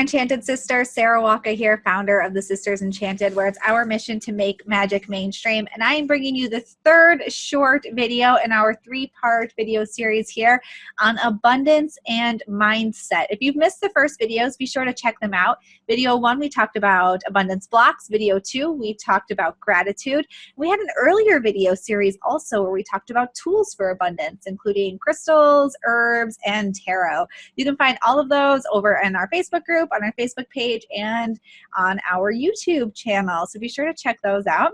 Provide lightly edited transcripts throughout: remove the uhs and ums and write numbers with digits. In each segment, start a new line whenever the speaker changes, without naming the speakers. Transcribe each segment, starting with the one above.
Enchanted Sister, Sarah Walker here, founder of the Sisters Enchanted, where it's our mission to make magic mainstream. And I am bringing you the third short video in our three-part video series here on abundance and mindset. If you've missed the first videos, be sure to check them out. Video 1, we talked about abundance blocks. Video 2, we talked about gratitude. We had an earlier video series also where we talked about tools for abundance, including crystals, herbs, and tarot. You can find all of those over in our Facebook group, on our Facebook page, and on our YouTube channel. So be sure to check those out.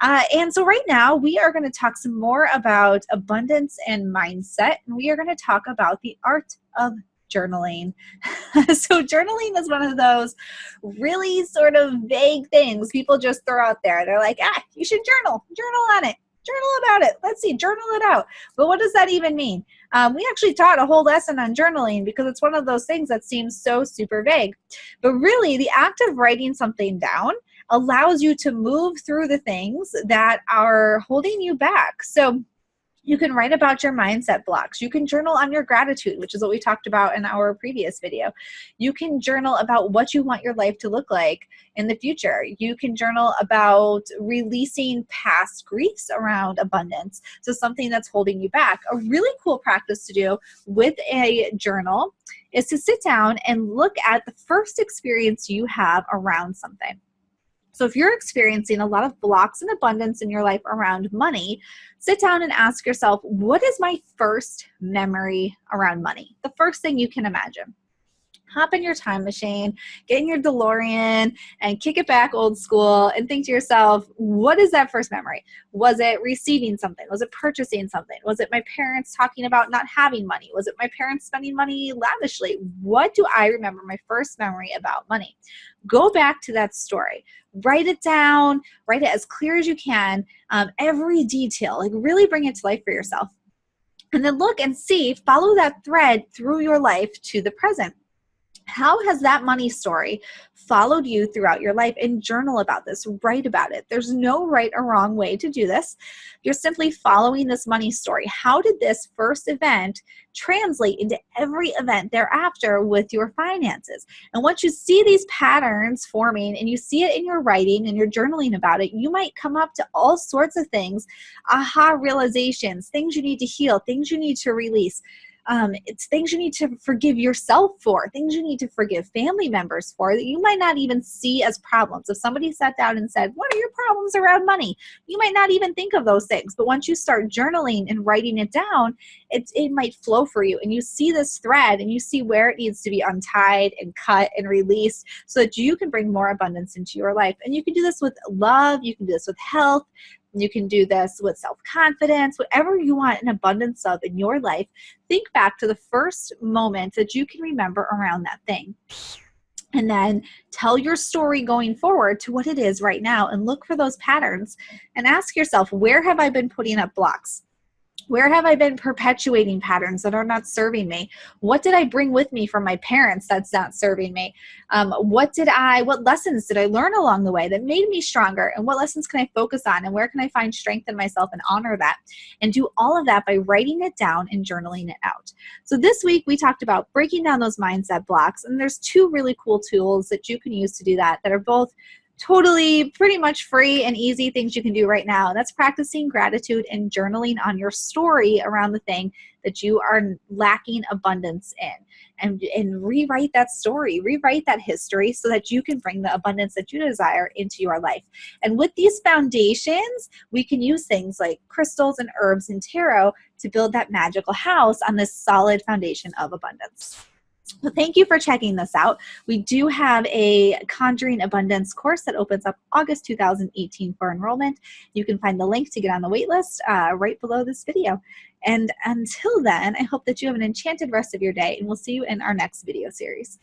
And so right now we are going to talk some more about abundance and mindset, and we are going to talk about the art of journaling. So journaling is one of those really sort of vague things people just throw out there. They're like, you should journal on it. Journal about it. Let's see, journal it out. But what does that even mean? We actually taught a whole lesson on journaling because it's one of those things that seems so super vague. But really, the act of writing something down allows you to move through the things that are holding you back. So you can write about your mindset blocks. You can journal on your gratitude, which is what we talked about in our previous video. You can journal about what you want your life to look like in the future. You can journal about releasing past griefs around abundance, so something that's holding you back. A really cool practice to do with a journal is to sit down and look at the first experience you have around something. So if you're experiencing a lot of blocks and abundance in your life around money, sit down and ask yourself, what is my first memory around money? The first thing you can imagine. Hop in your time machine, get in your DeLorean, and kick it back old school and think to yourself, what is that first memory? Was it receiving something? Was it purchasing something? Was it my parents talking about not having money? Was it my parents spending money lavishly? What do I remember my first memory about money? Go back to that story. Write it down. Write it as clear as you can. Every detail. Like really bring it to life for yourself. And then look and see, follow that thread through your life to the present. How has that money story followed you throughout your life? And journal about this, write about it. There's no right or wrong way to do this. You're simply following this money story. How did this first event translate into every event thereafter with your finances? And once you see these patterns forming and you see it in your writing and you're journaling about it, you might come up to all sorts of things, aha realizations, things you need to heal, things you need to release. It's things you need to forgive yourself for, things you need to forgive family members for that you might not even see as problems. If somebody sat down and said, what are your problems around money? You might not even think of those things. But once you start journaling and writing it down, it might flow for you. And you see this thread and you see where it needs to be untied and cut and released so that you can bring more abundance into your life. And you can do this with love. You can do this with health. You can do this with self-confidence, whatever you want an abundance of in your life. Think back to the first moment that you can remember around that thing. And then tell your story going forward to what it is right now and look for those patterns and ask yourself, where have I been putting up blocks? Where have I been perpetuating patterns that are not serving me? What did I bring with me from my parents that's not serving me? What lessons did I learn along the way that made me stronger? And what lessons can I focus on? And where can I find strength in myself and honor that? And do all of that by writing it down and journaling it out. So this week we talked about breaking down those mindset blocks. And there's 2 really cool tools that you can use to do that are both totally pretty much free and easy things you can do right now. And that's practicing gratitude and journaling on your story around the thing that you are lacking abundance in. And rewrite that story, rewrite that history so that you can bring the abundance that you desire into your life. And with these foundations, we can use things like crystals and herbs and tarot to build that magical house on this solid foundation of abundance. Well, thank you for checking this out. We do have a Conjuring Abundance course that opens up August 2018 for enrollment. You can find the link to get on the wait list right below this video. And until then, I hope that you have an enchanted rest of your day, and we'll see you in our next video series.